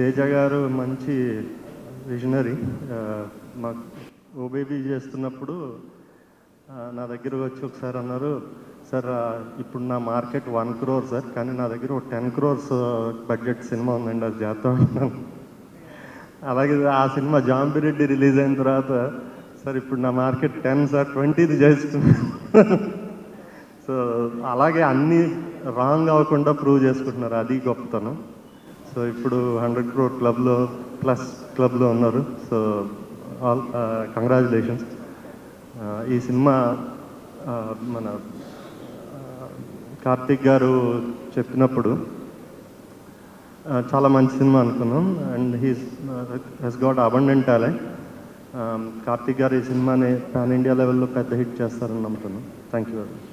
తేజ గారు మంచి విజనరీ. మాకు ఓ బేబీ చేస్తున్నప్పుడు నా దగ్గర వచ్చి ఒకసారి అన్నారు, సార్ ఇప్పుడు నా మార్కెట్ 1 crore సార్, కానీ నా దగ్గర ఒక 10 crores బడ్జెట్ సినిమా ఉందండి, అది చేద్దాం అన్నాను. అలాగే ఆ సినిమా జాంబిరెడ్డి రిలీజ్ అయిన తర్వాత, సార్ ఇప్పుడు నా మార్కెట్ 10 సార్, 20ది చేస్తున్నాను. సో అలాగే అన్నీ రాంగ్ అవ్వకుండా ప్రూవ్ చేసుకుంటున్నారు, అది గొప్పతనం. సో ఇప్పుడు 100 crore క్లబ్లో ప్లస్ క్లబ్లో ఉన్నారు. So all congratulations. ఈ సినిమా మన కార్తిక్ గారు చెప్పినప్పుడు చాలా మంచి సినిమా అనుకున్నాం. And he's got abundant talent. Karthik గారు ఈ సినిమాని పాన్ ఇండియా లెవెల్లో పెద్ద హిట్ చేస్తారని నమ్ముతున్నాం. Thank you very much.